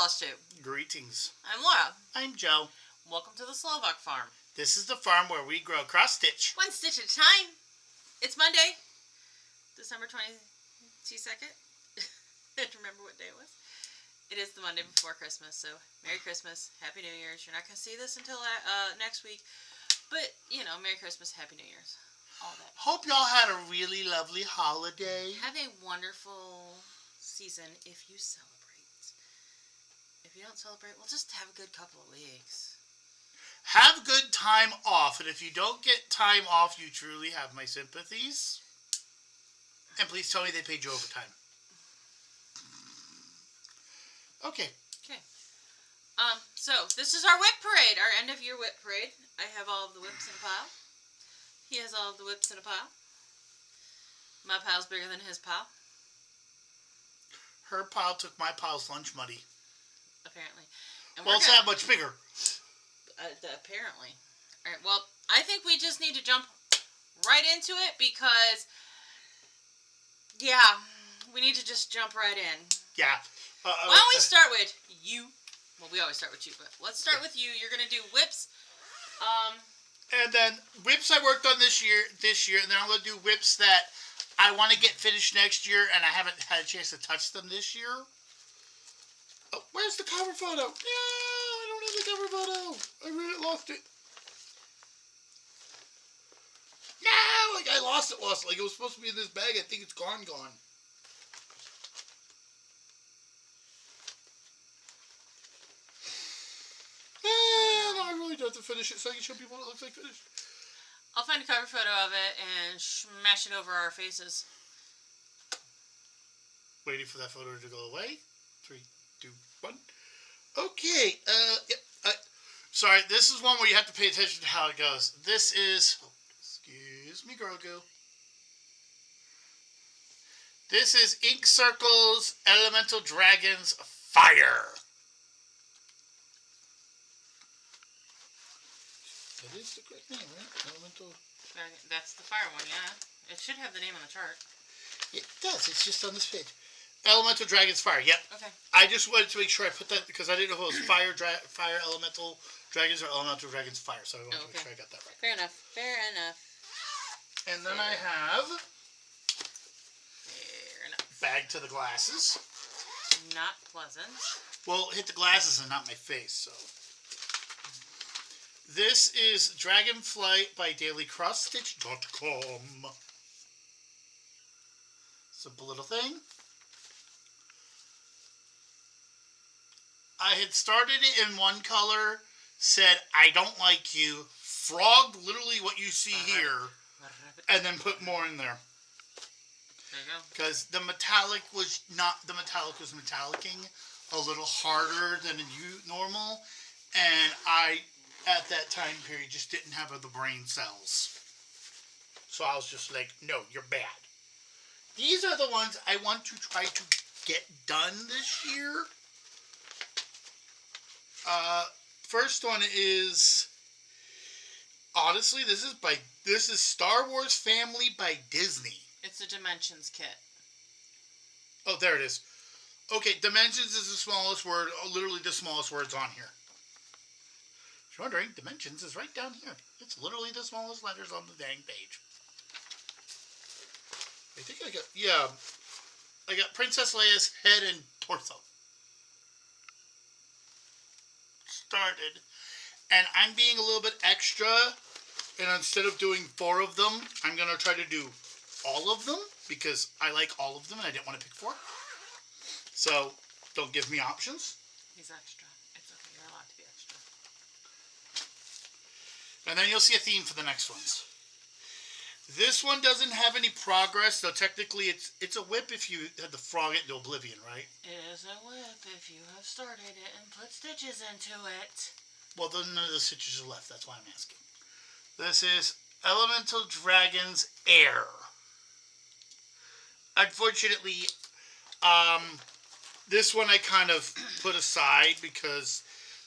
Flosstube. Greetings. I'm Laura. I'm Joe. Welcome to the Slovak Farm. This is the farm where we grow cross-stitch. One stitch at a time. It's Monday, December 22nd. I have to remember what day it was. It is the Monday before Christmas, so Merry Christmas, Happy New Year's. You're not going to see this until next week, but, you know, Merry Christmas, Happy New Year's. All that. Hope y'all had a really lovely holiday. Have a wonderful season if you celebrate. If you don't celebrate, well, just have a good couple of weeks. Have good time off, and if you don't get time off, you truly have my sympathies. And please tell me they paid you overtime. Okay. Okay. So this is our WIP parade, our end of year WIP parade. I have all of the WIPs in a pile. He has all of the WIPs in a pile. My pile's bigger than his pile. Her pile took my pile's lunch money. Apparently. And well, it's that much bigger. Apparently. All right. Well, I think we just need to jump right into it because, yeah, we need to just jump right in. Yeah. Why don't we start with you? Well, we always start with you, but let's start with you. You're going to do WIPs. And then WIPs I worked on this year, and then I'm going to do WIPs that I want to get finished next year, and I haven't had a chance to touch them this year. Oh, where's the cover photo? No, I don't have the cover photo. I really lost it. No, like I lost it. Like it was supposed to be in this bag. I think it's gone. And I really do have to finish it so I can show people what it looks like finished. I'll find a cover photo of it and smash it over our faces. Waiting for that photo to go away. 3, 2, 1. Okay. Sorry. This is one where you have to pay attention to how it goes. This is. Oh, excuse me, Grogu. This is Ink Circles Elemental Dragons Fire. That is the correct name, right? Elemental. That's the fire one, yeah. It should have the name on the chart. It does. It's just on this page. Elemental Dragons Fire. Yep. Okay. I just wanted to make sure I put that because I didn't know if it was Fire Elemental Dragons or Elemental Dragons Fire, so I wanted to make sure I got that right. Fair enough. Fair enough. And then I have Fair enough. Bag to the glasses. Not pleasant. Well, hit the glasses and not my face, so. This is Dragonflight by dailycrossstitch.com. Simple little thing. I had started it in one color, said, I don't like you, frogged literally what you see here, and then put more in there. There you go. Because the metallic was metallicing a little harder than normal, and I, at that time period, just didn't have the brain cells. So I was just like, no, you're bad. These are the ones I want to try to get done this year. First one is, honestly, this is Star Wars Family by Disney. It's a Dimensions kit. Oh, there it is. Okay, Dimensions is the smallest word, literally the smallest words on here. If you're wondering, Dimensions is right down here. It's literally the smallest letters on the dang page. I think I got Princess Leia's head and torso. Started, and I'm being a little bit extra, and instead of doing 4 of them, I'm going to try to do all of them, because I like all of them, and I didn't want to pick 4. So, don't give me options. He's extra. It's okay, you're allowed to be extra. And then you'll see a theme for the next ones. This one doesn't have any progress, though technically it's a WIP if you had to frog it into oblivion, right? It is a WIP if you have started it and put stitches into it. Well, then none of the stitches are left, that's why I'm asking. This is Elemental Dragons Air. Unfortunately, this one I kind of put aside because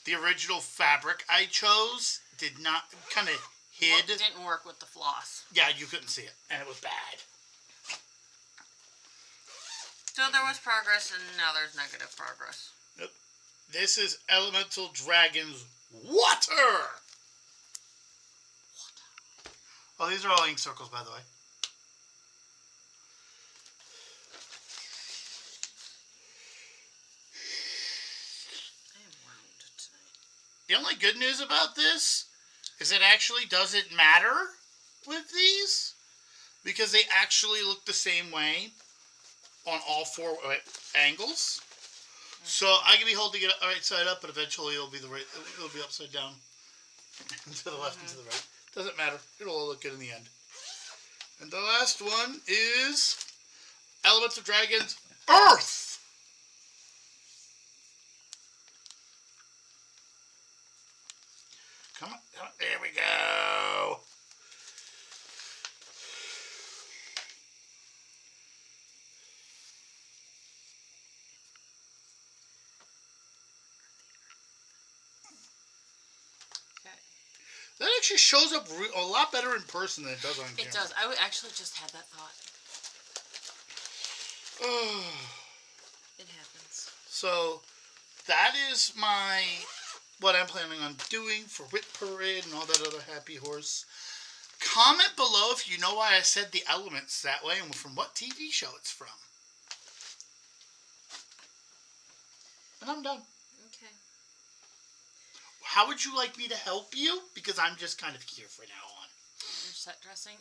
the original fabric I chose did not, kind of hid. Well, it didn't work with the floss. Yeah, you couldn't see it, and it was bad. So there was progress, and now there's negative progress. Yep. This is Elemental Dragon's Water! Oh, these are all ink circles, by the way. I am wound tonight. The only good news about this is it actually doesn't matter with these because they actually look the same way on all four angles. So I can be holding it right side up, but eventually it'll be upside down to the left and to the right. Doesn't matter. It'll all look good in the end. And the last one is Elements of Dragons Earth. Come on. There we go. That actually shows up a lot better in person than it does on camera. It does. I actually just had that thought. It happens. So, that is what I'm planning on doing for WIP Parade and all that other happy horse. Comment below if you know why I said the elements that way and from what TV show it's from. And I'm done. Okay. How would you like me to help you? Because I'm just kind of here for now on. Your set dressing.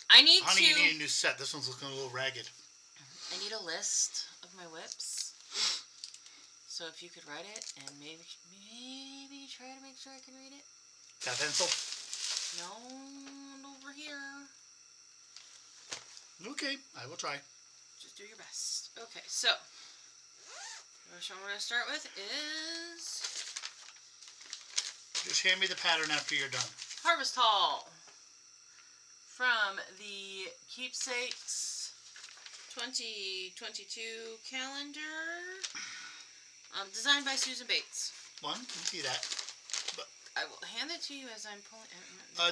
I need Honey, you need a new set. This one's looking a little ragged. I need a list of my WIPs. So if you could write it and maybe try to make sure I can read it. Got a pencil? No, over here. Okay, I will try. Just do your best. Okay, so the first one we're going to start with is just hand me the pattern after you're done. Harvest Hall from the Keepsakes 2022 calendar. Designed by Susan Bates. One, you can see that. But I will hand it to you as I'm pulling.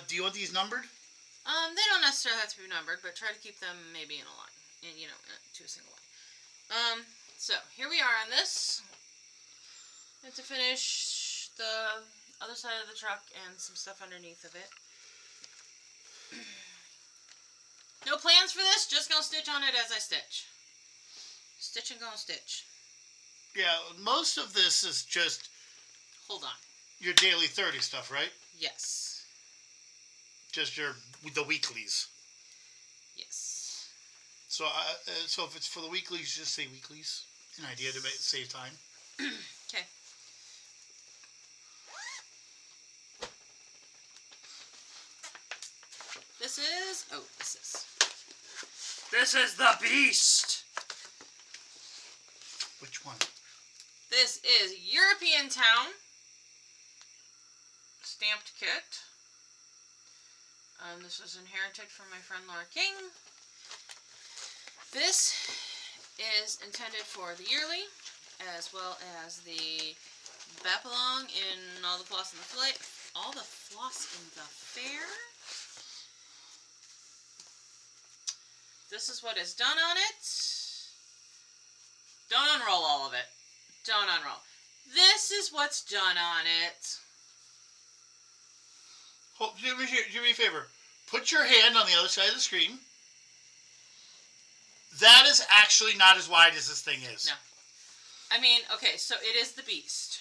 Do you want these numbered? They don't necessarily have to be numbered, but try to keep them maybe in a line, and to a single line. So here we are on this. And to finish the other side of the truck and some stuff underneath of it. No plans for this. Just gonna stitch on it as I stitch. Stitch and gonna stitch. Yeah, most of this is just... Hold on. Your daily 30 stuff, right? Yes. Just the weeklies. Yes. So if it's for the weeklies, just say weeklies. An idea to save time. Okay. This is the Beast. Which one? This is European Town stamped kit. This was inherited from my friend Laura King. This is intended for the yearly, as well as the Bapalong in all the floss in the fair. This is what is done on it. Don't unroll all of it. Don't unroll. This is what's done on it. Do me a favor. Put your hand on the other side of the screen. That is actually not as wide as this thing is. No. I mean, okay, so it is the Beast.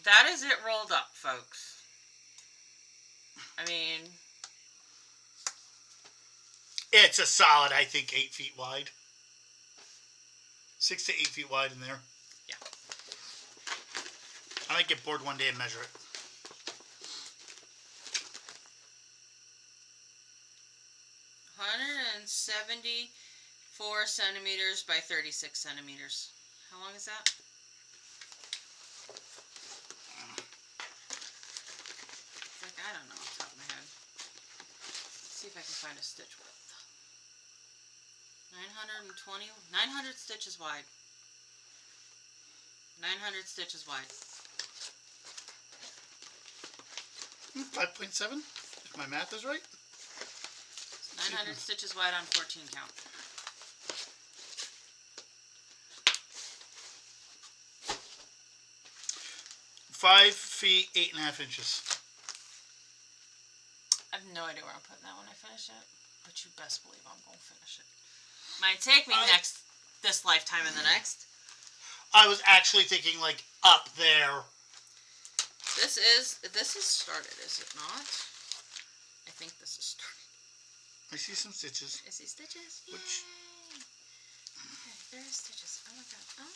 That is it rolled up, folks. I mean... It's a solid, I think, 8 feet wide. 6 to 8 feet wide in there. Yeah. I might get bored one day and measure it. 174 centimeters by 36 centimeters. How long is that? It's like, I don't know off the top of my head. Let's see if I can find a stitch width. 900 stitches wide. 900 stitches wide. 5.7, if my math is right. 900 stitches wide on 14 count. 5 feet 8.5 inches. I have no idea where I'm putting that when I finish it, but you best believe I'm going to finish it. Might take me this lifetime and the next. I was actually thinking like up there. This is started, is it not? I think this is started. I see some stitches. I see stitches. Yay! Okay, there are stitches. Oh my god. Oh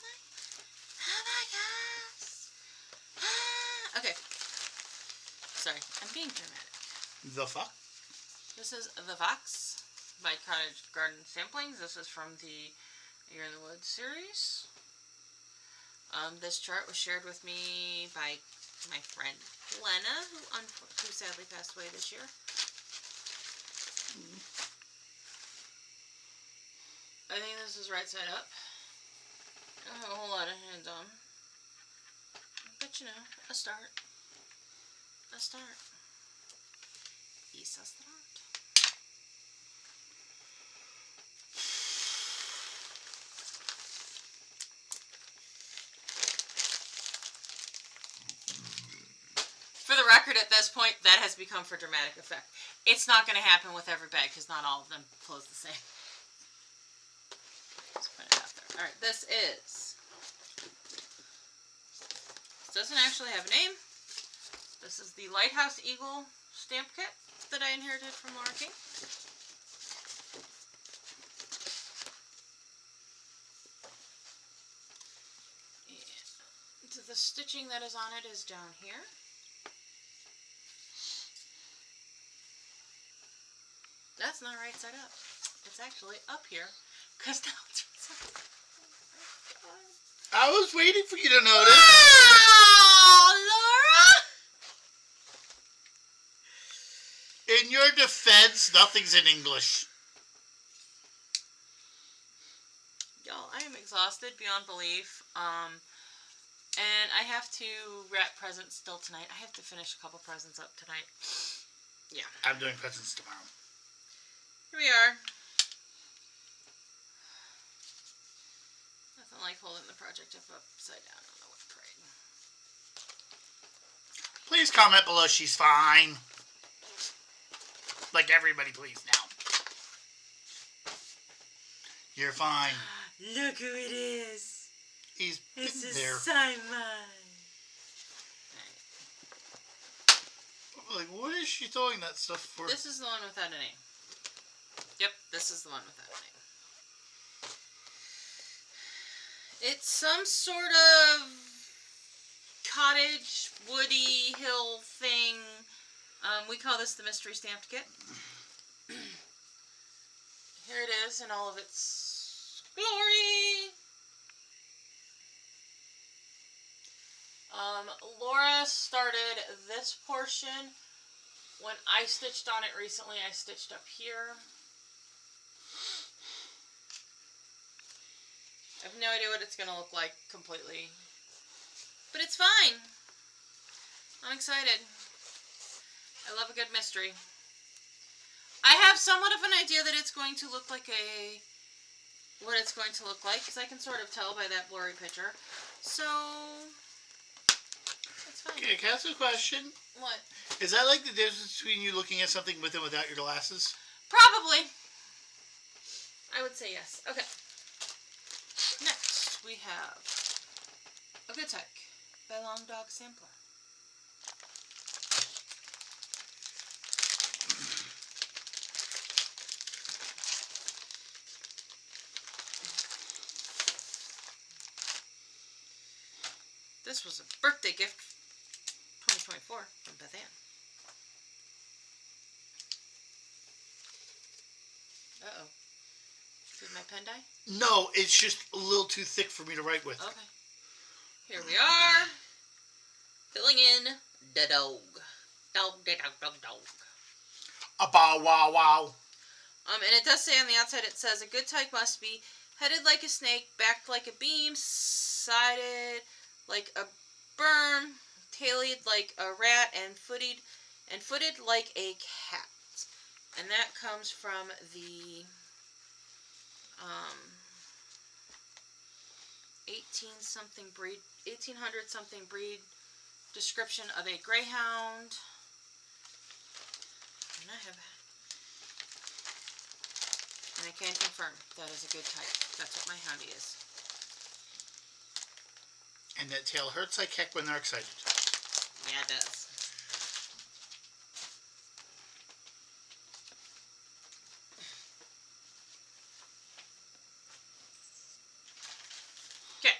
my gosh. Okay. Sorry, I'm being dramatic. The fuck? This is The Vox by Cottage Garden Samplings. This is from the Year in the Woods series. This chart was shared with me by my friend Lena, who sadly passed away this year. I think this is right side up. I don't have a whole lot of hands on. But you know, a start. A start. It's a start. For the record, at this point, that has become for dramatic effect. It's not going to happen with every bag because not all of them close the same. Just put it out there. Alright, this doesn't actually have a name. This is the Lighthouse Eagle stamp kit that I inherited from Laura King. And the stitching that is on it is down here. That's not right side up. It's actually up here, because now it's right side up. Oh my god. I was waiting for you to notice. Wow, Laura! In your defense, nothing's in English. Y'all, I am exhausted beyond belief. And I have to wrap presents still tonight. I have to finish a couple presents up tonight. Yeah. I'm doing presents tomorrow. Here we are. Nothing like holding the project up upside down on the WIP parade. Please comment below she's fine. Like everybody please now. You're fine. Look who it is. He's This is there. Simon. Like, what is she throwing that stuff for? This is the one without a name. Yep, this is the one without a name. It's some sort of cottage, woody, hill thing. We call this the mystery stamped kit. Here it is in all of its glory. Laura started this portion. When I stitched on it recently, I stitched up here. I have no idea what it's going to look like completely. But it's fine. I'm excited. I love a good mystery. I have somewhat of an idea that it's going to look like what it's going to look like, because I can sort of tell by that blurry picture. So, it's fine. Okay, can I ask you a question? What? Is that like the difference between you looking at something with and without your glasses? Probably. I would say yes. Okay. Next, we have a Good Tech by Long Dog Sampler. This was a birthday gift, 2024, from Beth Ann. Uh-oh. Did my pen die? No, it's just a little too thick for me to write with. Okay. Here we are. Filling in the dog. Dog. A bow wow wow. And it does say on the outside, it says, a good tyke must be headed like a snake, backed like a beam, sided like a berm, tailed like a rat, and footed like a cat. And that comes from the 1800 something breed description of a greyhound. And I can confirm that is a good type. That's what my houndie is. And that tail hurts like heck when they're excited. Yeah, it does. Okay.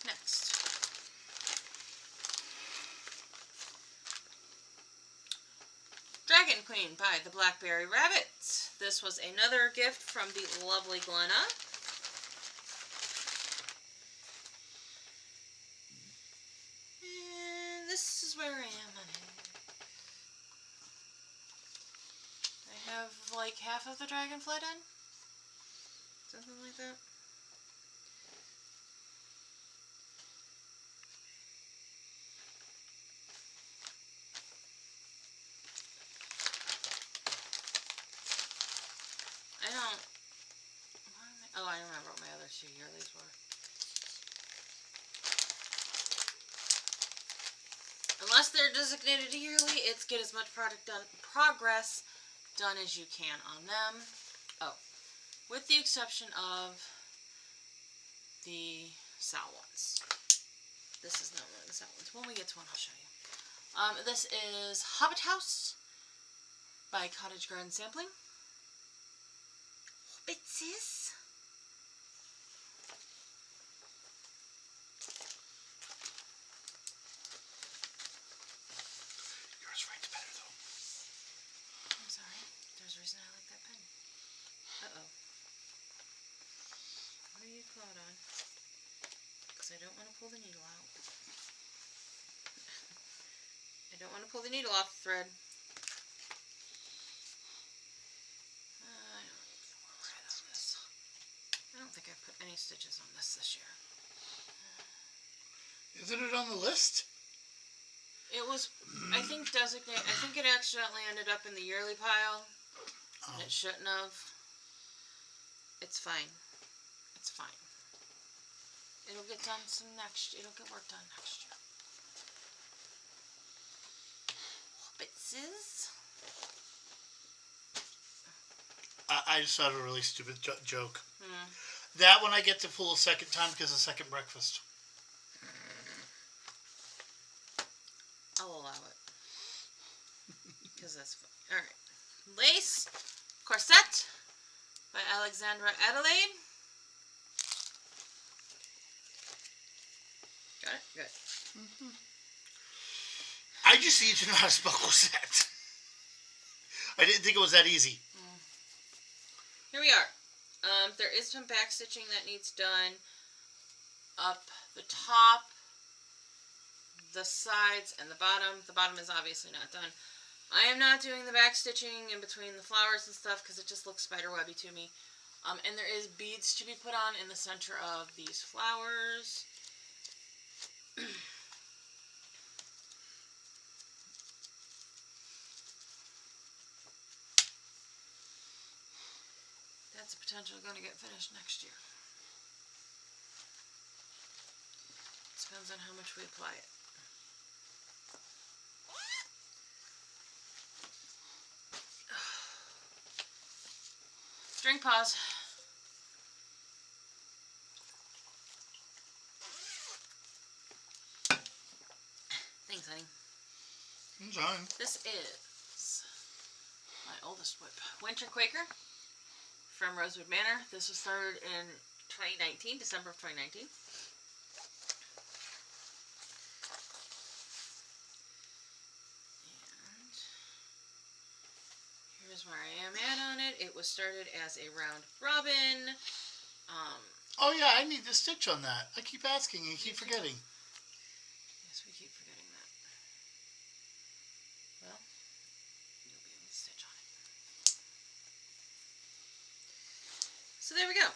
Next. Dragon Queen by the Blackberry Rabbit. This was another gift from the lovely Glenna. And this is where I am on it. I have like half of the dragonfly done. Something like that. I remember what my other 2 yearlies were. Unless they're designated yearly, it's get as much progress done as you can on them. Oh, with the exception of the Sal ones. This is not one of the Sal ones. When we get to one, I'll show you. This is Hobbit House by Cottage Garden Sampling. Hobbitses. There's a reason I like that pen. Uh-oh. What are you clawed on? Because I don't want to pull the needle out. I don't want to pull the needle off the thread. I don't need to worry on this. I don't think I've put any stitches on this year. Isn't it on the list? It was, I think, designated. I think it accidentally ended up in the yearly pile. And it shouldn't have. It's fine. It's fine. It'll get done it'll get work done next year. Hobbitses. I just thought of a really stupid joke. That one I get to pull a second time because of second breakfast. I'll allow it. Because that's fun. Alright. Lace Corset by Alexandra Adelaide. Got it? Good. I just need to know how to spell corset. I didn't think it was that easy. Here we are. There is some back stitching that needs done up the top, the sides, and the bottom. The bottom is obviously not done. I am not doing the back stitching in between the flowers and stuff because it just looks spiderwebby to me. And there is beads to be put on in the center of these flowers. That's potentially going to get finished next year. Depends on how much we apply it. Drink pause. Thanks, honey. I'm fine. This is my oldest WIP. Winter Quaker from Rosewood Manor. This was started in 2019, December of 2019. Here's where I am at on it. It was started as a round robin. Oh yeah, I need to stitch on that. I keep asking and you keep forgetting. Yes, we keep forgetting that. Well, you'll be able to stitch on it. So there we go.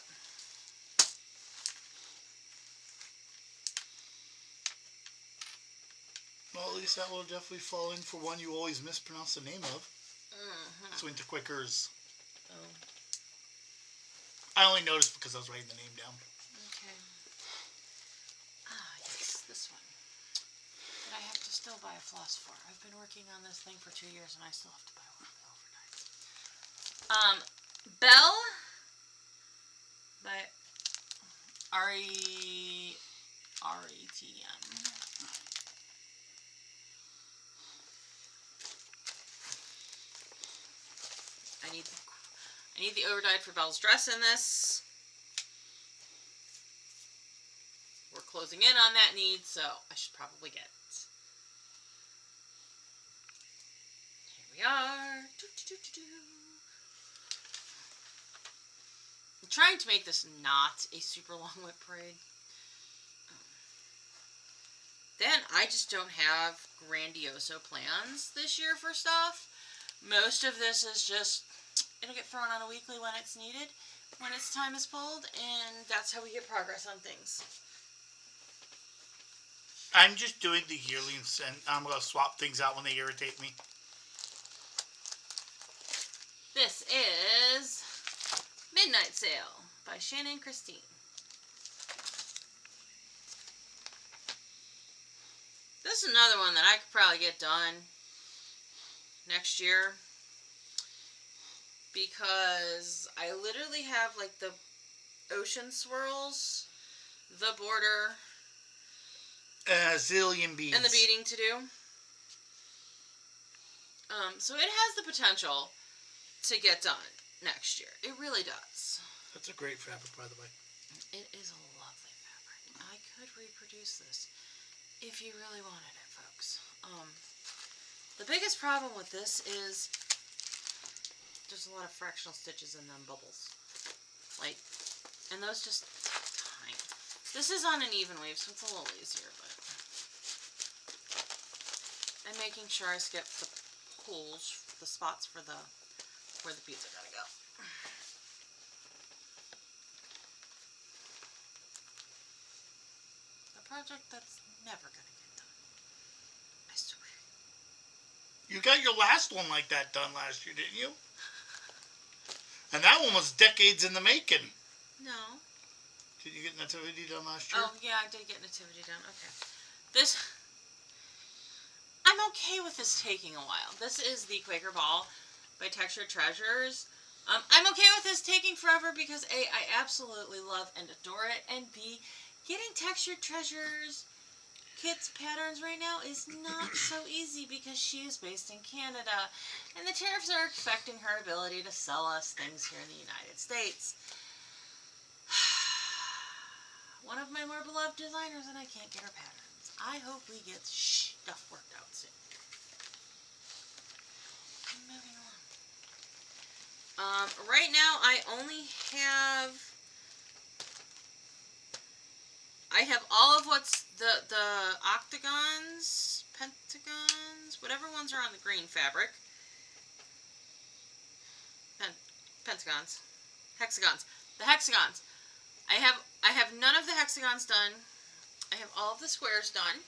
Well, at least that will definitely fall in for one you always mispronounce the name of. It's Winter Quakers. Oh. I only noticed because I was writing the name down. Okay. Ah, yes, this one. Did I still buy a Floss Farm. I've been working on this thing for 2 years and I still have to buy one overnight. Belle by RETM. I need the overdyed for Belle's dress in this. We're closing in on that need, so I should probably get it. Here we are. I'm trying to make this not a super long WIP parade. Then I just don't have grandioso plans this year for stuff. Most of this is just, it'll get thrown on a weekly when it's needed, when its time is pulled, and that's how we get progress on things. I'm just doing the yearlings, and I'm going to swap things out when they irritate me. This is Midnight Sale by Shannon Christine. This is another one that I could probably get done next year, because I literally have like the ocean swirls, the border, a zillion beads, and the beading to do. So it has the potential to get done next year. It really does. That's a great fabric, by the way. It is a lovely fabric. I could reproduce this if you really wanted it, folks. The biggest problem with this is there's a lot of fractional stitches in them bubbles. Like, and those just take time. This is on an even weave, so it's a little easier, but I'm making sure I skip the holes, the spots for the where the beads are gonna go. A project that's never gonna get done. I swear. You got your last one like that done last year, didn't you? And that one was decades in the making. No. Did you get Nativity done last year? Oh, yeah, I did get Nativity done. Okay. This... I'm okay with this taking a while. This is the Quaker Ball by Textured Treasures. I'm okay with this taking forever because A, I absolutely love and adore it, and B, getting Textured Treasures Kit's patterns right now is not so easy because she is based in Canada, and the tariffs are affecting her ability to sell us things here in the United States. One of my more beloved designers, and I can't get her patterns. I hope we get stuff worked out soon. Moving along. Right now I only have... I have all of what's the octagons, pentagons, whatever ones are on the green fabric. Pentagons. Hexagons. The hexagons. I have none of the hexagons done. I have all of the squares done.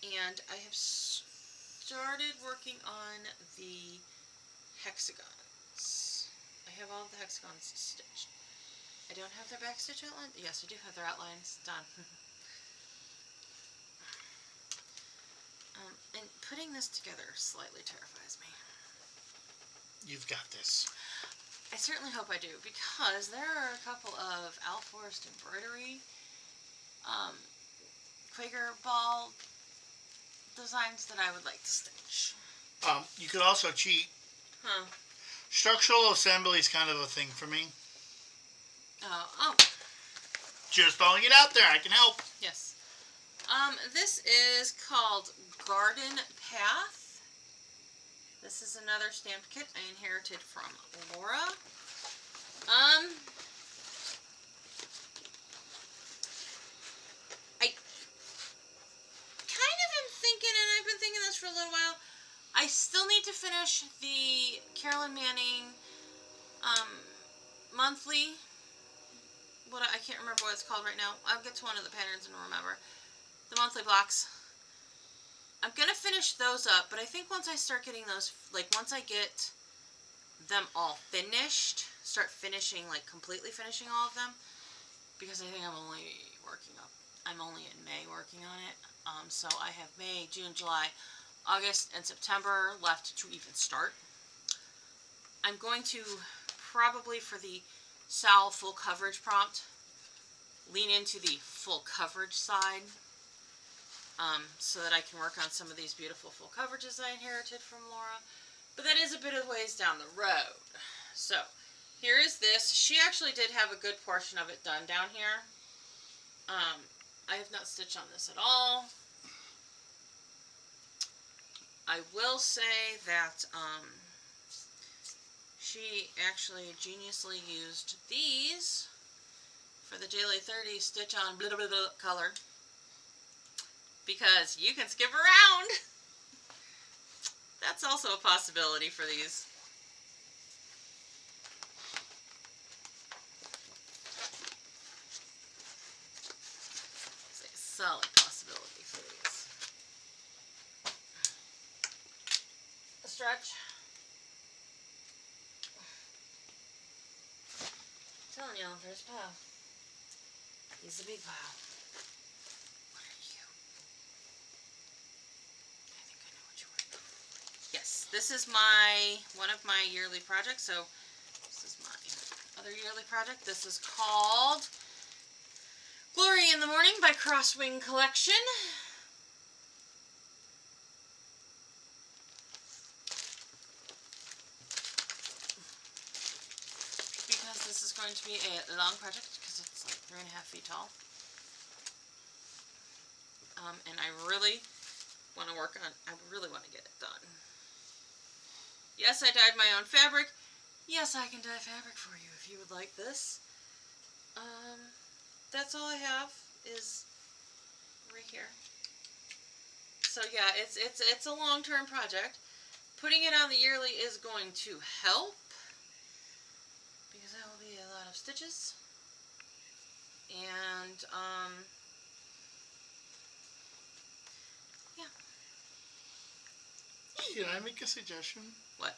And I have started working on the hexagons. I have all of the hexagons stitched. I don't have their backstitch outline. Yes, I do have their outlines done. And putting this together slightly terrifies me. You've got this. I certainly hope I do, because there are a couple of Al Forrest embroidery Quaker Ball designs that I would like to stitch. You could also cheat. Huh. Structural assembly is kind of a thing for me. Oh. Just throwing it out there. I can help. Yes. This is called Garden Path. This is another stamped kit I inherited from Laura. I kind of am thinking, and I've been thinking this for a little while, I still need to finish the Carolyn Manning monthly. I can't remember what it's called right now. I'll get to one of the patterns and remember. The monthly blocks. I'm going to finish those up, but I think once I start getting those, like once I get them all finished, start finishing, like completely finishing all of them, because I think I'm only working up I'm only in May working on it. So I have May, June, July, August, and September left to even start. I'm going to probably, for the Sal full coverage prompt, lean into the full coverage side, so that I can work on some of these beautiful full coverages I inherited from Laura. But that is a bit of ways down the road. So here is this. She actually did have a good portion of it done down here. I have not stitched on this at all. I will say that she actually geniusly used these for the Daily 30 stitch on blah, blah, blah color, because you can skip around. That's also a possibility for these. It's a solid possibility for these. A stretch. I'm telling you, there's a pile. He's a big pile. What are you? I think I know what you are. Yes, this is one of my yearly projects. So this is my other yearly project. This is called Glory in the Morning by Crosswing Collection. Because this is going to be a long project, because it's like 3.5 feet tall. And I really want to get it done. Yes, I dyed my own fabric. Yes, I can dye fabric for you if you would like this. That's all I have is right here. So yeah, it's a long-term project. Putting it on the yearly is going to help, because that will be a lot of stitches. And yeah. Can I make a suggestion? What?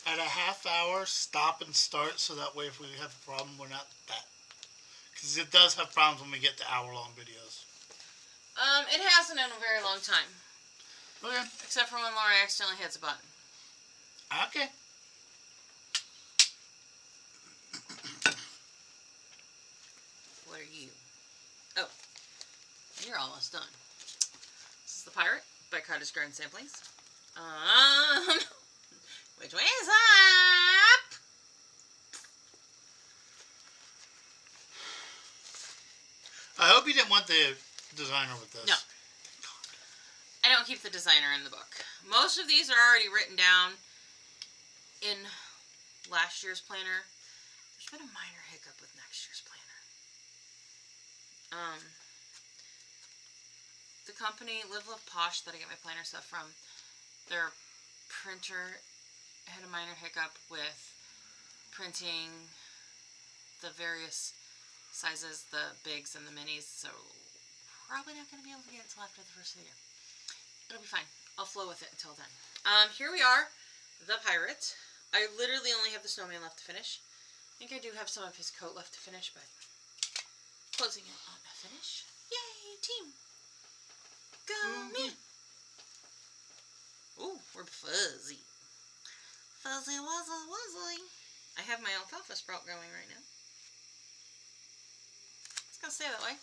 At a half hour, stop and start, so that way if we have a problem, we're not that. Because it does have problems when we get to hour-long videos. It hasn't in a very long time. Okay. Except for when Laura accidentally hits a button. Okay. What are you? Oh, you're almost done. This is The Pirate by Cottage Garden Samplings. Which way is up? I hope you didn't want the designer with this. No. I don't keep the designer in the book. Most of these are already written down in last year's planner. There's been a minor hiccup with next year's planner. The company, Live Love Posh, that I get my planner stuff from, their printer had a minor hiccup with printing the various sizes, the bigs and the minis, so probably not going to be able to get it until after the first of the year. It'll be fine. I'll flow with it until then. Here we are, The Pirate. I literally only have the snowman left to finish. I think I do have some of his coat left to finish, but closing it on a finish. Yay, team! Go me! Ooh, we're fuzzy. Fuzzy wuzzle wuzzly. I have my alfalfa sprout growing right now. It's gonna stay that way.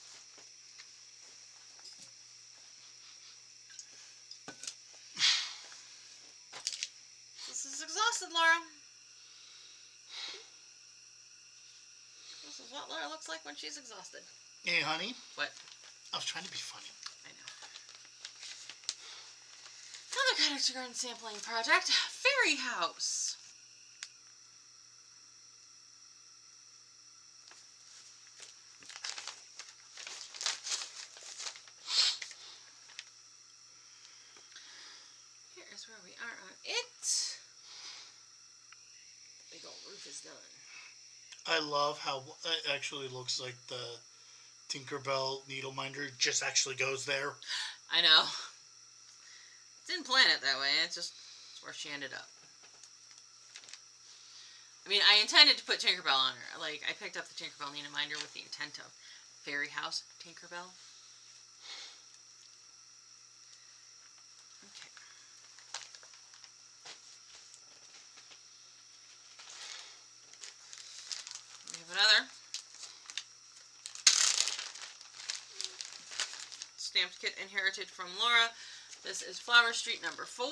This is exhausted, Laura. This is what Laura looks like when she's exhausted. Hey, honey. What? I was trying to be funny. I know. Another Cottage Garden sampling project, Fairy House. Here is where we are on it. The big old roof is done. I love how it actually looks like the Tinkerbell needle minder just actually goes there. I know. Didn't plan it that way. It's just where she ended up. I mean, I intended to put Tinkerbell on her. Like, I picked up the Tinkerbell needle minder with the intent of Fairy House Tinkerbell. stamped kit inherited from Laura. This is Flower Street number 4.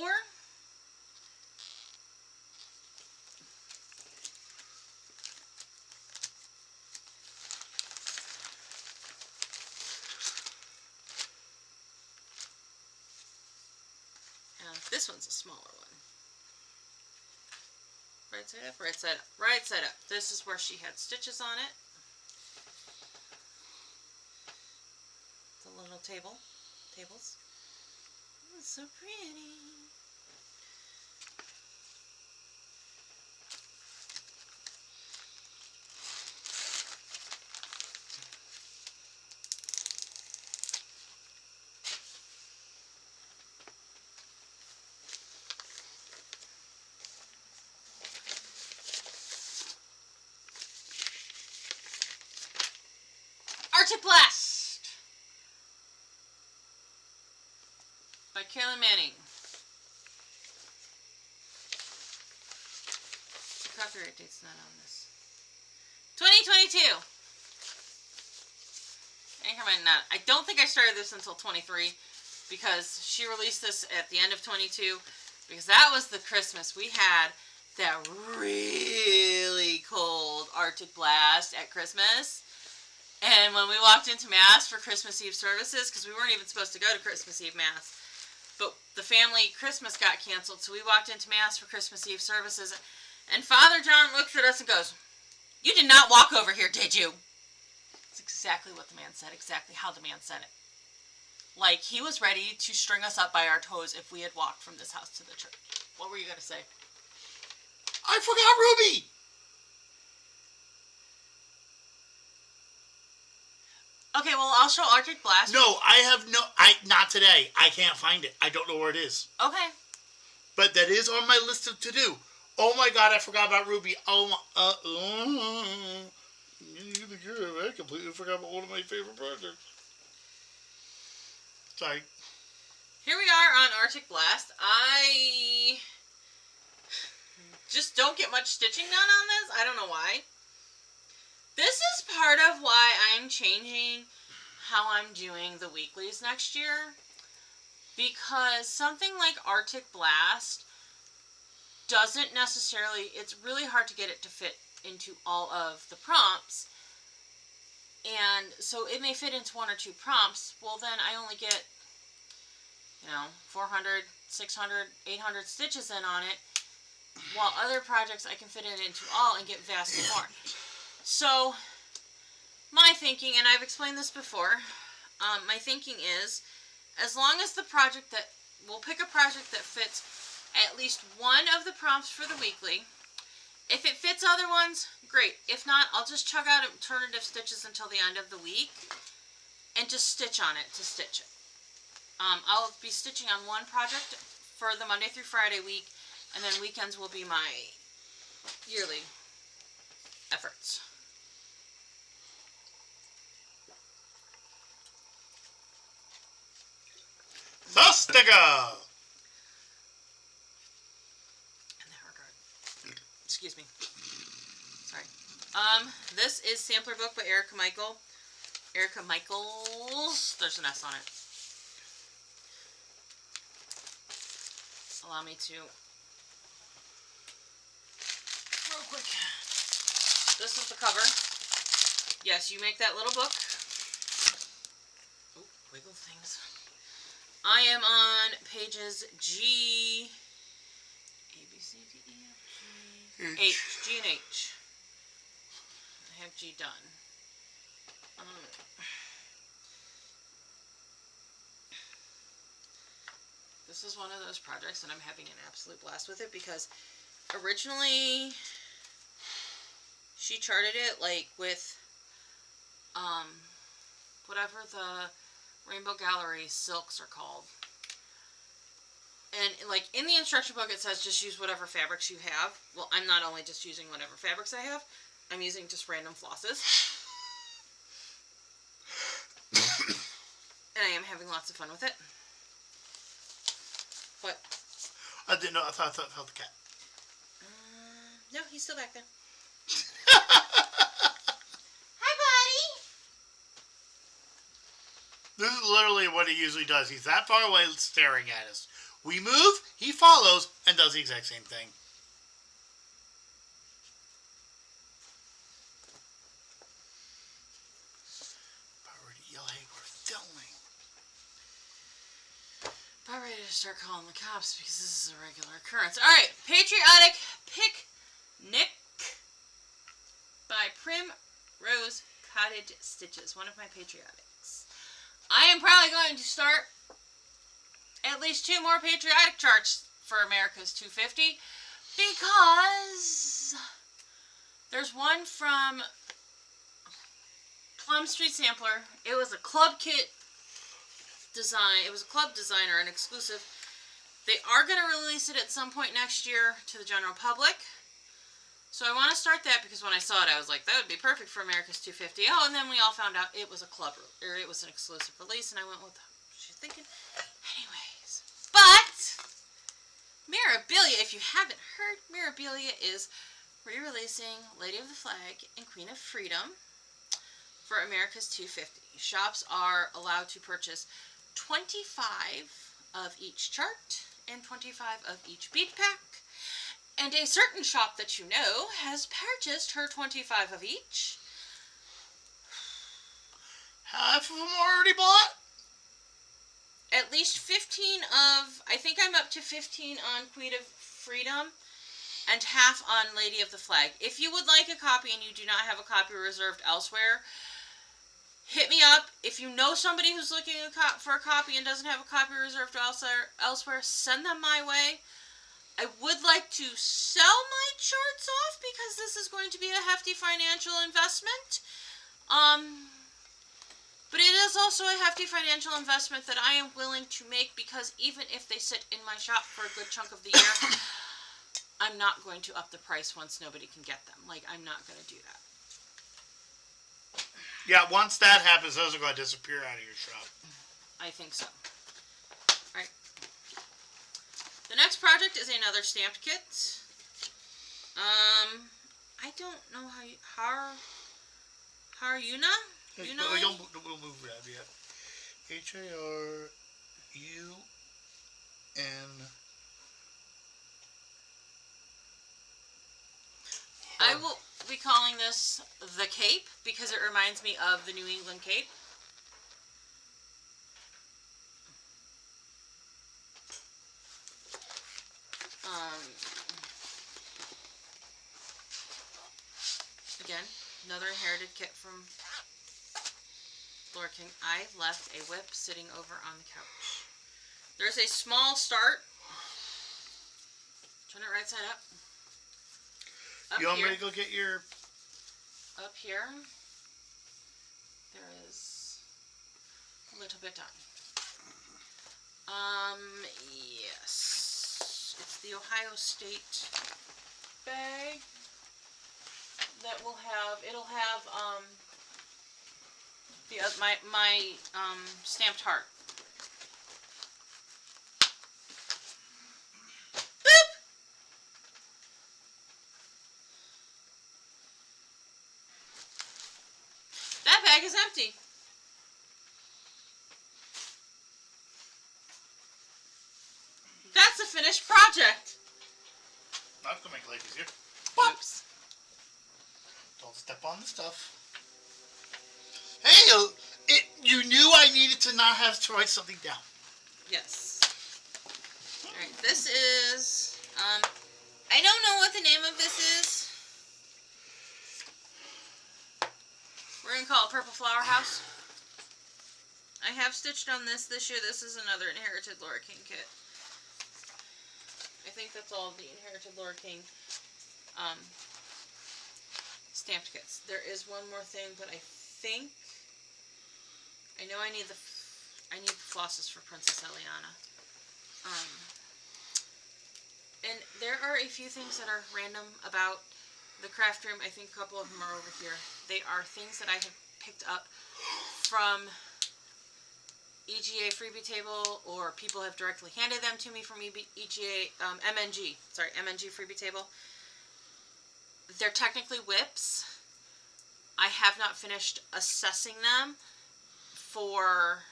And this one's a smaller one. Right side up, right side up, right side up. This is where she had stitches on it. The little tables. Oh, so pretty. Arctic Blast by Carolyn Manning. The copyright date's not on this. 2022. I don't think I started this until 23 because she released this at the end of 22 because that was the Christmas we had that really cold Arctic Blast at Christmas. And when we walked into Mass for Christmas Eve services, because we weren't even supposed to go to Christmas Eve Mass, but the family Christmas got canceled, so we walked into Mass for Christmas Eve services, and Father John looks at us and goes, "You did not walk over here, did you?" That's exactly what the man said, exactly how the man said it. Like, he was ready to string us up by our toes if we had walked from this house to the church. What were you going to say? I forgot Ruby! Okay, well, I'll show Arctic Blast. No, not today. I can't find it. I don't know where it is. Okay. But that is on my list of to-do. Oh my god, I forgot about Ruby. Oh my, I completely forgot about one of my favorite projects. Sorry. Here we are on Arctic Blast. I just don't get much stitching done on this. I don't know why. This is part of why I'm changing how I'm doing the weeklies next year. Because something like Arctic Blast doesn't necessarily, it's really hard to get it to fit into all of the prompts. And so it may fit into 1 or 2 prompts. Well, then I only get, 400, 600, 800 stitches in on it. While other projects I can fit it into all and get vastly more. So, my thinking, and I've explained this before, my thinking is, as long as we'll pick a project that fits at least one of the prompts for the weekly. If it fits other ones, great. If not, I'll just chug out alternative stitches until the end of the week and just stitch on it to stitch it. I'll be stitching on one project for the Monday through Friday week, and then weekends will be my yearly efforts. The sticker! In that regard. Excuse me. Sorry. This is Sampler Book by Erica Michael. Erica Michaels. There's an S on it. Allow me to real quick. This is the cover. Yes, you make that little book. Oh, wiggle things. I am on pages G, A, B, C, D, E, F, G, H, G and H. I have G done. This is one of those projects and I'm having an absolute blast with it because originally she charted it like with whatever the Rainbow Gallery silks are called. And like in the instruction book it says just use whatever fabrics you have. Well, I'm not only just using whatever fabrics I have, I'm using just random flosses. And I am having lots of fun with it. What? I didn't know. I thought I felt the cat. No, he's still back there. Hi, buddy. This is literally what he usually does. He's that far away staring at us. We move, he follows, and does the exact same thing. Hey, we're filming. About ready to start calling the cops because this is a regular occurrence. Alright, Patriotic Picnic by Primrose Cottage Stitches. One of my patriotics. I am probably going to start at least 2 more patriotic charts for America's 250 because there's one from Plum Street Sampler. It was a club kit design. It was a club designer, an exclusive. They are going to release it at some point next year to the general public. So I want to start that because when I saw it, I was like, that would be perfect for America's 250. Oh, and then we all found out it was a club, or it was an exclusive release, and I went, what the hell was she thinking? Anyways. But Mirabilia, if you haven't heard, Mirabilia is re-releasing Lady of the Flag and Queen of Freedom for America's 250. Shops are allowed to purchase 25 of each chart and 25 of each bead pack. And a certain shop that you know has purchased her 25 of each. Half of them already bought? At least 15 of, I think I'm up to 15 on Queen of Freedom and half on Lady of the Flag. If you would like a copy and you do not have a copy reserved elsewhere, hit me up. If you know somebody who's looking for a copy and doesn't have a copy reserved elsewhere, send them my way. I would like to sell my charts off because this is going to be a hefty financial investment. But it is also a hefty financial investment that I am willing to make because even if they sit in my shop for a good chunk of the year, I'm not going to up the price once nobody can get them. Like, I'm not going to do that. Yeah, once that happens, those are going to disappear out of your shop. I think so. Alright. The next project is another stamped kit. I don't know how you... Haruna? You know? We'll move that yet. Harun. I will be calling this the Cape because it reminds me of the New England Cape. Again, another inherited kit from Lord King. I left a WIP sitting over on the couch. There's a small start. Turn it right side up. You want me to go get your... Up here, there is a little bit done. Yes. It's the Ohio State bag that will have, it'll have, my stamped heart. Boop! That bag is empty. That's a finished project. Not gonna make life easier. Oops. Don't step on the stuff. Hey, you knew I needed to not have to write something down. Yes. Alright, this is, I don't know what the name of this is. We're going to call it Purple Flower House. I have stitched on this year. This is another Inherited Laura King kit. I think that's all the Inherited Laura King stamped kits. There is one more thing, but I think I know I need the flosses for Princess Eliana. And there are a few things that are random about the craft room. I think a couple of them are over here. They are things that I have picked up from EGA freebie table, or people have directly handed them to me from EGA, MNG freebie table. They're technically WIPs. I have not finished assessing them for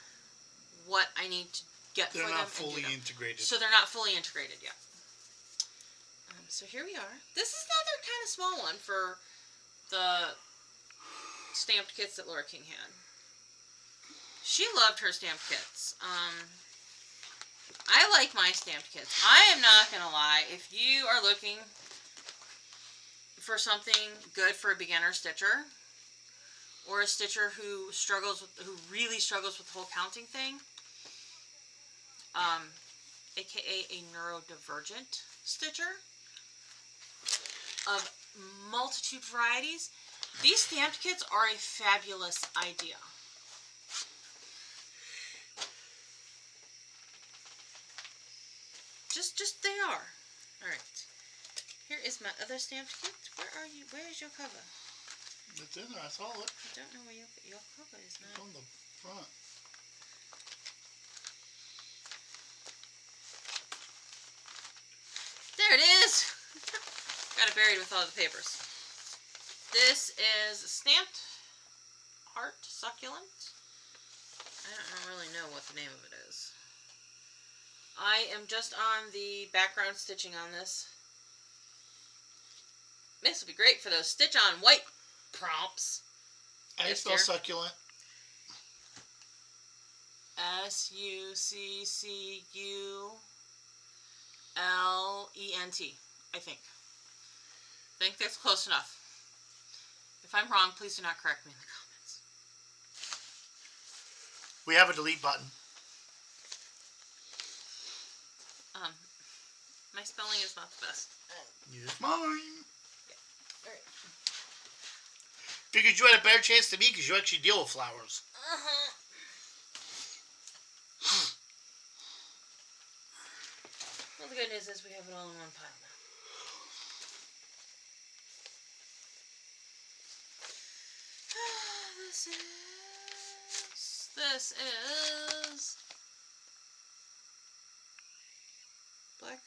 what I need to get for them. They're not fully integrated. So they're not fully integrated yet. So here we are. This is another kind of small one for the stamped kits that Laura King had. She loved her stamped kits. I like my stamped kits. I am not going to lie. If you are looking for something good for a beginner stitcher, or a stitcher who really struggles with the whole counting thing, aka a neurodivergent stitcher of multitude varieties, these stamped kits are a fabulous idea. Just they are. Alright. Here is my other stamped kit. Where are you? Where is your cover? It's in there, I saw it. I don't know where your cover is now. It's on the front. There it is! Got it buried with all the papers. This is a stamped heart succulent. I don't really know what the name of it is. I am just on the background stitching on this. This will be great for those stitch on white prompts. I spell succulent. Succulent, I think. I think that's close enough. If I'm wrong, please do not correct me in the comments. We have a delete button. My spelling is not the best. Use mine. Yeah. Alright. Figured you had a better chance than me because you actually deal with flowers. Well, the good news is we have it all in one pile now. This is Black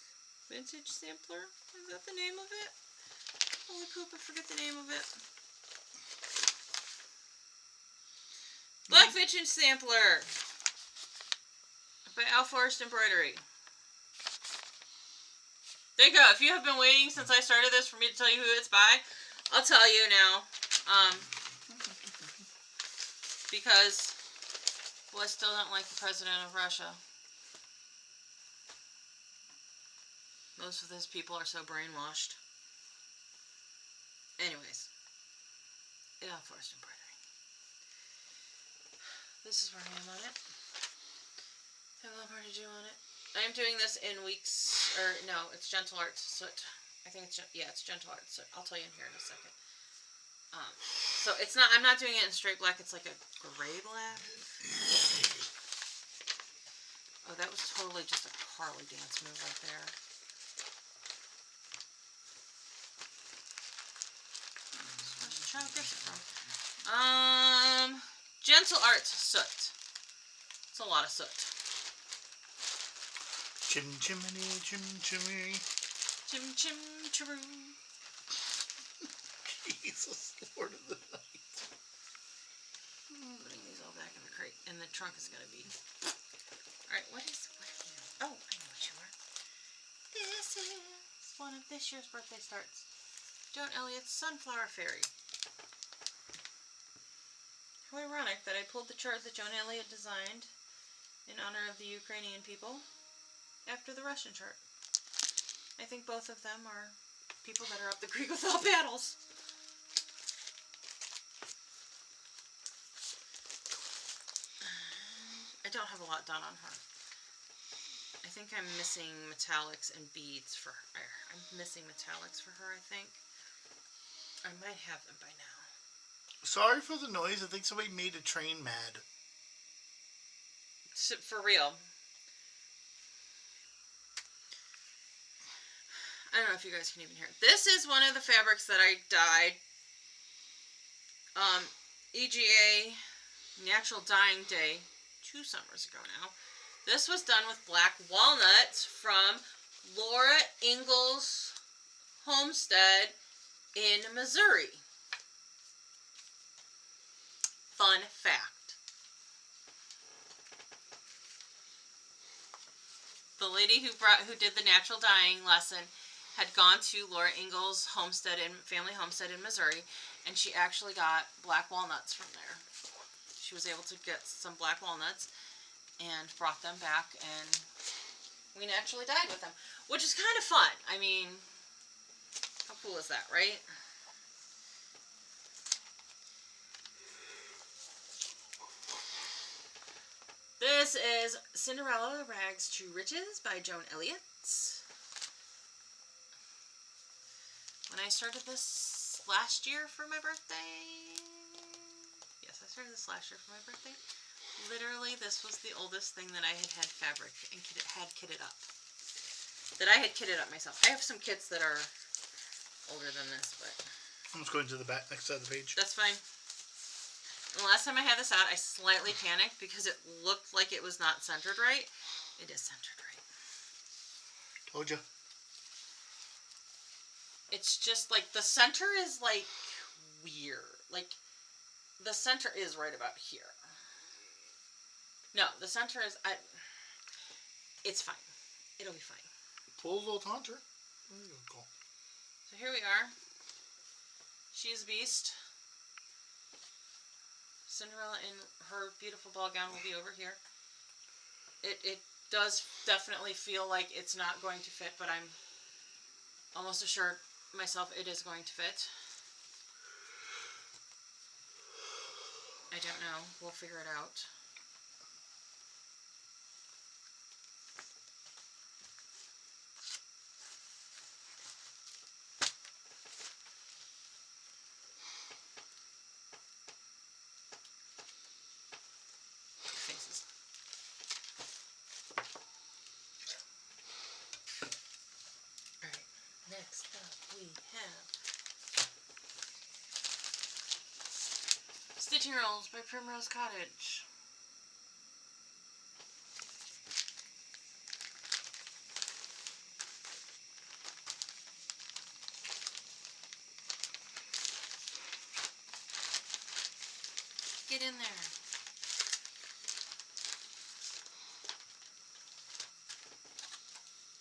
Vintage Sampler. Is that the name of it? Holy poop, I forget the name of it. Black Vintage Sampler by Forest Embroidery. There you go. If you have been waiting since I started this for me to tell you who it's by, I'll tell you now. Because, well, I still don't like the president of Russia. Most of those people are so brainwashed. Anyways. Yeah, Forest Embroidery. This is where I am on it. I have a lot more to do on it. I am doing this in weeks, or no, it's Gentle Arts Soot. I think it's, yeah, it's Gentle Arts Soot. I'll tell you in here in a second. So it's not, I'm not doing it in straight black, it's like a gray black. Oh, that was totally just a Harley dance move right there. Where's the child gets it from? Gentle Arts Soot. It's a lot of soot. Chim chimney, chim chimney. Chim chim chiroo. Jesus, Lord of the Night. Putting these all back in the crate, and the trunk is gonna be. All right, what is you? Oh, I know what you are. This is one of this year's birthday starts. Joan Elliott's Sunflower Fairy. How ironic that I pulled the chart that Joan Elliott designed in honor of the Ukrainian people after the Russian chart. I think both of them are people that are up the creek without paddles. I don't have a lot done on her. I think I'm missing metallics and beads for her. I'm missing metallics for her, I think. I might have them by now. Sorry for the noise. I think somebody made a train mad. For real. I don't know if you guys can even hear it. This is one of the fabrics that I dyed. EGA Natural Dyeing Day 2 summers ago now. This was done with black walnuts from Laura Ingalls Homestead in Missouri. Fun fact. the lady who did the natural dyeing lesson had gone to Laura Ingalls' family homestead in Missouri, and she actually got black walnuts from there. She was able to get some black walnuts and brought them back, and we naturally dyed with them, which is kind of fun. I mean, how cool is that, right? This is Cinderella Rags to Riches by Joan Elliott. When I started this last year for my birthday, yes, I started this last year for my birthday, literally this was the oldest thing that I had fabric and kitted up. That I had kitted up myself. I have some kits that are older than this, but... I'm just going to the back next side of the page. That's fine. The last time I had this out, I slightly panicked because it looked like it was not centered right. It is centered right. Told you. It's just like the center is like weird. Like the center is right about here. No, the center is... it's fine. It'll be fine. Pull a little taunter. Cool. So here we are. She's a beast. Cinderella in her beautiful ball gown will be over here. It does definitely feel like it's not going to fit, but I'm almost assured myself it is going to fit. I don't know. We'll figure it out. Faces. Alright, next up we have Stitching Rolls by Primrose Cottage. Get in there.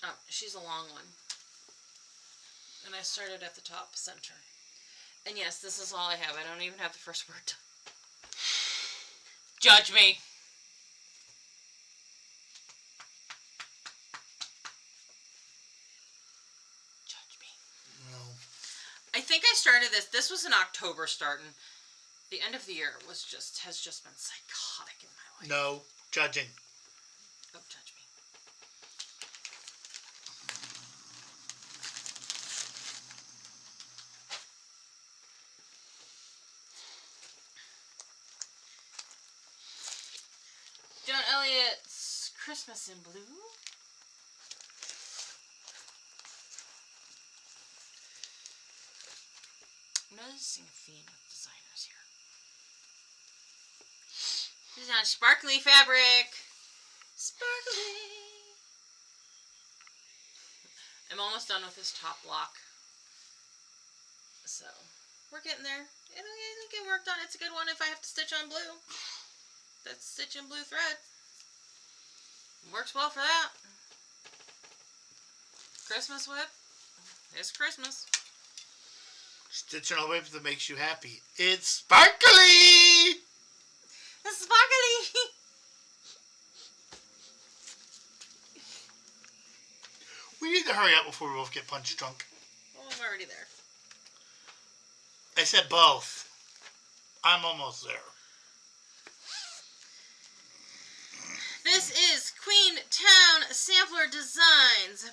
Oh, she's a long one. And I started at the top center. And yes, this is all I have. I don't even have the first word done. Judge me. Judge me. No. I think I started this. This was in October starting. The end of the year has just been psychotic in my life. No judging. Don't judge me. Joan Elliott's Christmas in Blue. I'm noticing a theme with designers here. This is on sparkly fabric. Sparkly. I'm almost done with this top block. So, we're getting there. It'll get worked on. It's a good one if I have to stitch on blue. That's stitch in blue thread. Works well for that. Christmas whip. It's Christmas. Stitching a whip that makes you happy. It's sparkly! It's sparkly! We need to hurry up before we both get punch drunk. Oh, I'm already there. I said both. I'm almost there. This is Queentown Sampler Designs.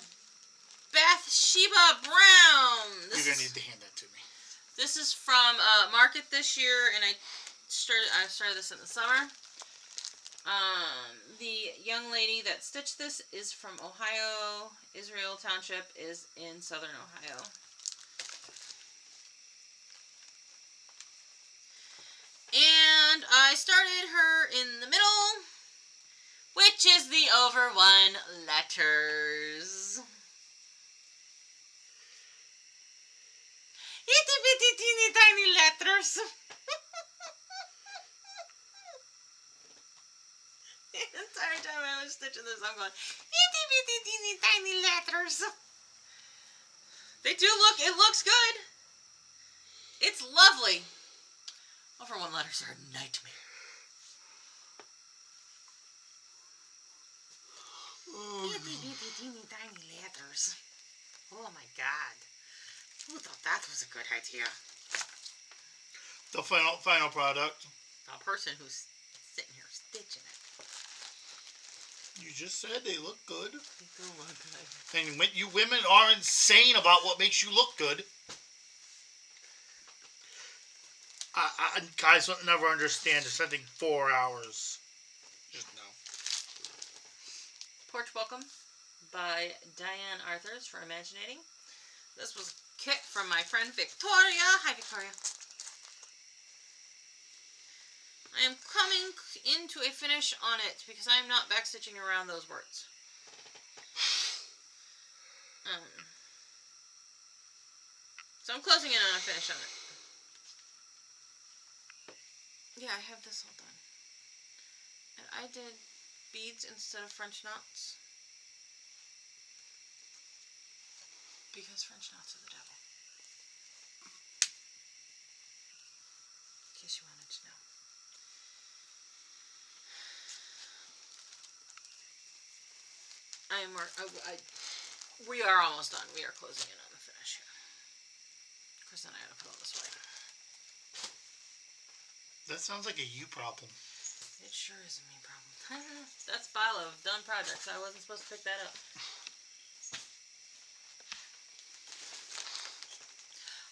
Bathsheba Brown. You're going to need to hand that to me. This is from Market this year, and I started this in the summer. The young lady that stitched this is from Ohio. Israel Township is in southern Ohio. And I started her in the middle, which is the over 1 letters. Itty bitty teeny tiny letters. The entire time I was stitching this, I'm going, itty bitty, teeny, tiny letters. They do look, it looks good. It's lovely. Over one letters are a nightmare. Bitty, bitty, teeny, tiny letters. Oh my God. Who thought that was a good idea? The final product. A person who's sitting here stitching it. You just said they look good. They do look good. And you women are insane about what makes you look good. Guys will never understand. It's something 4 hours. Just no. Porch Welcome by Diane Arthurs for Imaginating. This was a kit from my friend Victoria. Hi, Victoria. I am coming into a finish on it because I am not backstitching around those words. So I'm closing in on a finish on it. Yeah, I have this all done. And I did beads instead of French knots. Because French knots are the devil. In case you wanted to know. We are almost done. We are closing in on the finish here. Of course, then I gotta put all this away. That sounds like a you problem. It sure is a me problem. That's a pile of done projects. I wasn't supposed to pick that up.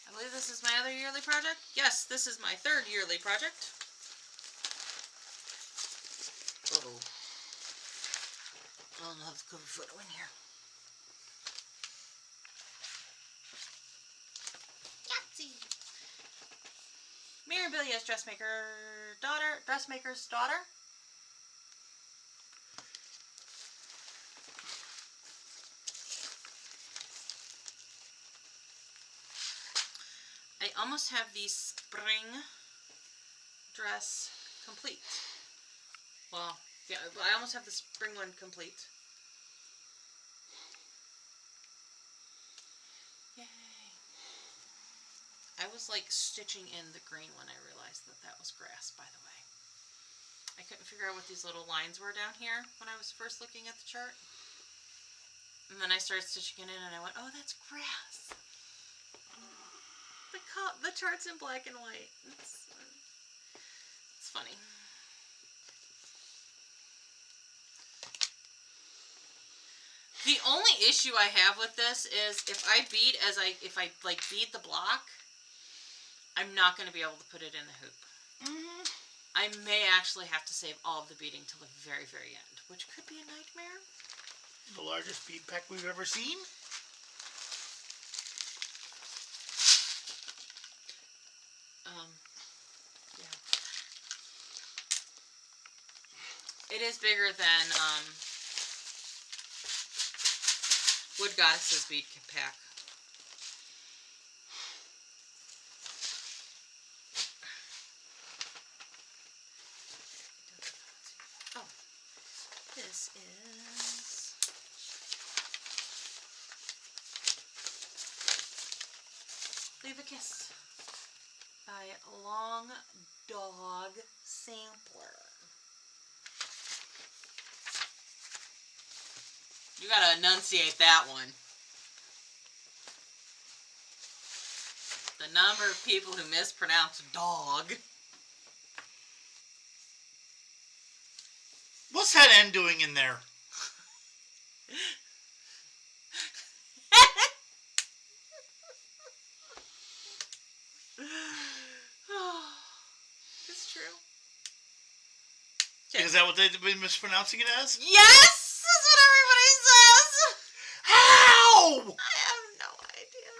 I believe this is my other yearly project. Yes, this is my third yearly project. Uh-oh. I don't have the cover photo in here. Yahtzee! Mirabilia's dressmaker's daughter. I almost have the spring dress complete. Well, yeah, I almost have the spring one complete. Yay! I was like stitching in the green when I realized that that was grass, by the way. I couldn't figure out what these little lines were down here when I was first looking at the chart. And then I started stitching it in and I went, oh, that's grass. The chart's in black and white. It's funny. The only issue I have with this is if I bead bead the block, I'm not going to be able to put it in the hoop. Mm-hmm. I may actually have to save all of the beading till the very, very end, which could be a nightmare. The largest bead pack we've ever seen. Yeah. It is bigger than Wood Goddess's bead pack. Oh, this is Leave a Kiss by Long Dog Sampler. You gotta enunciate that one. The number of people who mispronounce dog. What's that N doing in there? It's true. Is that what they've been mispronouncing it as? Yes! That's what everybody says! How? I have no idea.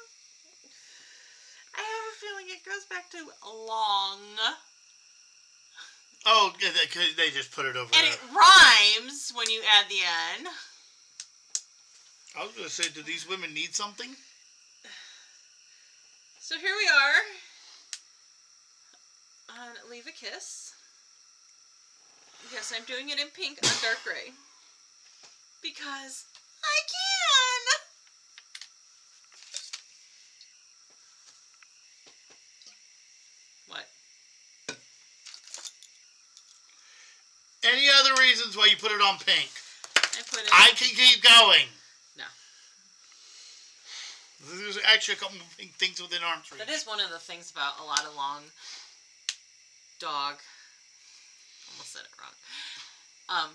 I have a feeling it goes back to long. Oh, they just put it over And there. it rhymes when you add the N. I was going to say, do these women need something? So here we are on Leave a Kiss. Yes, I'm doing it in pink on dark gray. Because I can! What? Any other reasons why you put it on pink? I can keep going. No. There's actually a couple of pink things within arm's reach. That is one of the things about a lot of long dog, almost said it wrong,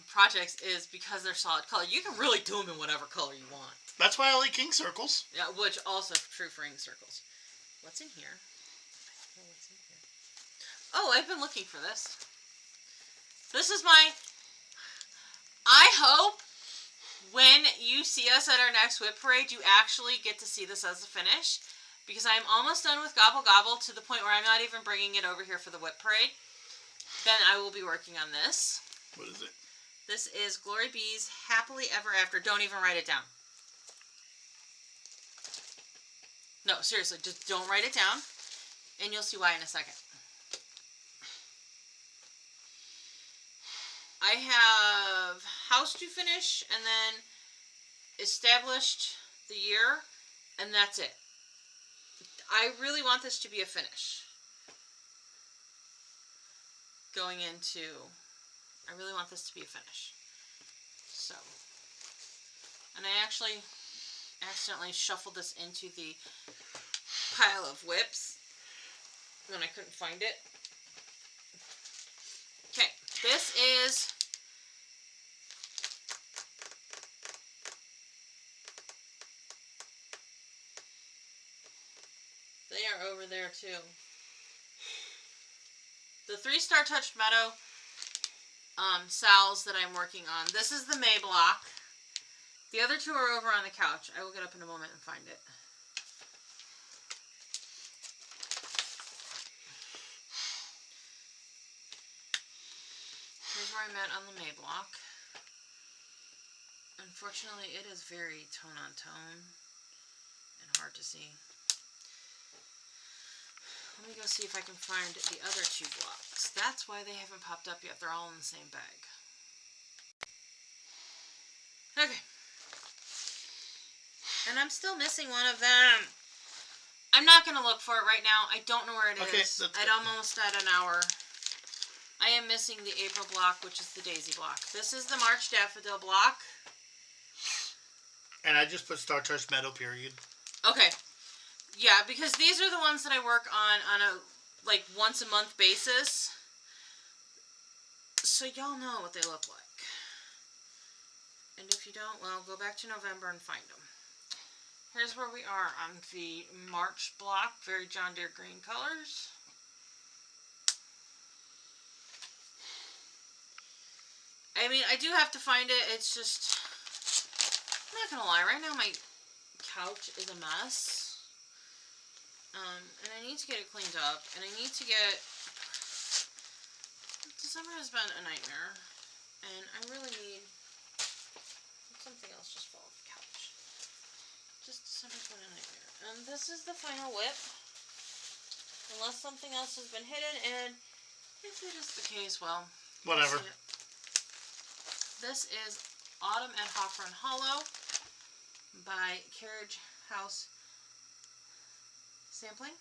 projects is because they're solid color. You can really do them in whatever color you want. That's why I like ink circles. Yeah, which also true for ink circles. What's in here? I don't know what's in here. Oh, I've been looking for this. This is my... I hope when you see us at our next WIP parade, you actually get to see this as a finish. Because I'm almost done with Gobble Gobble to the point where I'm not even bringing it over here for the WIP parade. Then I will be working on this. What is it? This is Glory B's Happily Ever After. Don't even write it down. No, seriously, just don't write it down. And you'll see why in a second. I have house to finish and then established the year, and that's it. I really want this to be a finish. Going into, I really want this to be a finish. So, and I actually accidentally shuffled this into the pile of WIPs when I couldn't find it. Okay, this is they are over there too. The 3-Star Touched Meadow Sal's that I'm working on. This is the May block. The other two are over on the couch. I will get up in a moment and find it. Here's where I'm at on the May block. Unfortunately, it is very tone on tone and hard to see. Let me go see if I can find the other 2 blocks. That's why they haven't popped up yet. They're all in the same bag. Okay. And I'm still missing one of them. I'm not going to look for it right now. I don't know where it is. I'm almost at an hour. I am missing the April block, which is the Daisy block. This is the March Daffodil block. And I just put Star Touched Meadow, period. Okay. Yeah, because these are the ones that I work on a, like, once a month basis. So y'all know what they look like. And if you don't, well, go back to November and find them. Here's where we are on the March block. Very John Deere green colors. I mean, I do have to find it. It's just, I'm not going to lie. Right now, my couch is a mess. And I need to get it cleaned up. And I need to get, December has been a nightmare. And I really need, something else just fell off the couch. Just December's been a nightmare. And this is the final WIP. Unless something else has been hidden. And if it is the case, well, whatever. This is Autumn at Hawthorne Hollow by Carriage House Sampling.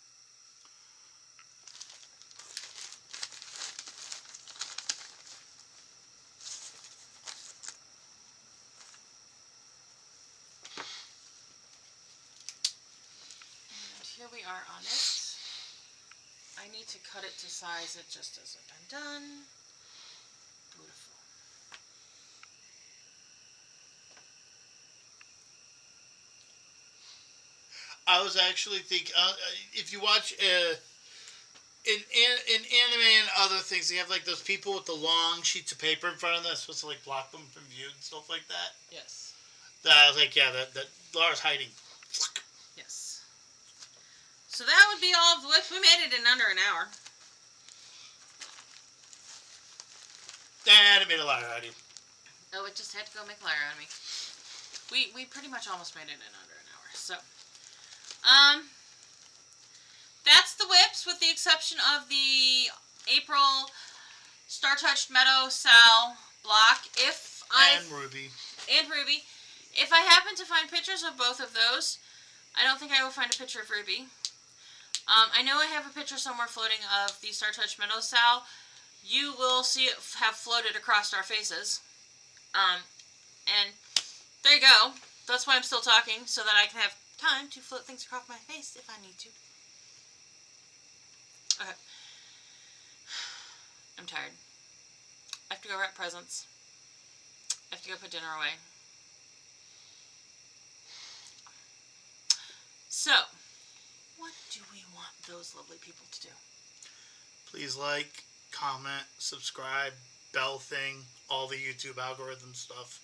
And here we are on it. I need to cut it to size it just as I've been done. Beautiful. I was actually thinking, if you watch in anime and other things, they have like those people with the long sheets of paper in front of them that's supposed to like block them from view and stuff like that. Yes. That I was like, yeah, that Laura's hiding. Yes. So that would be all of the WIPs. We made it in under an hour. And it made a liar out of you. Oh, it just had to go make a liar out of me. We pretty much almost made it in under an hour. So, that's the WIPs with the exception of the April Star Touched Meadow Sal block. And Ruby. And Ruby. If I happen to find pictures of both of those, I don't think I will find a picture of Ruby. I know I have a picture somewhere floating of the Star Touch Meadow Sow. You will see it have floated across our faces. And there you go. That's why I'm still talking, so that I can have time to float things across my face if I need to. Okay. I'm tired. I have to go wrap presents. I have to go put dinner away. So, what do we want those lovely people to do? Please like, comment, subscribe, bell thing, all the YouTube algorithm stuff.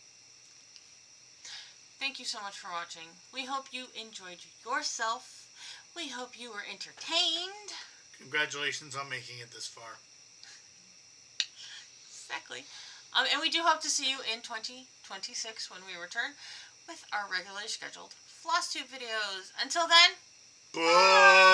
Thank you so much for watching. We hope you enjoyed yourself. We hope you were entertained. Congratulations on making it this far. Exactly. And we do hope to see you in 2026 when we return with our regularly scheduled Flosstube videos. Until then, bye!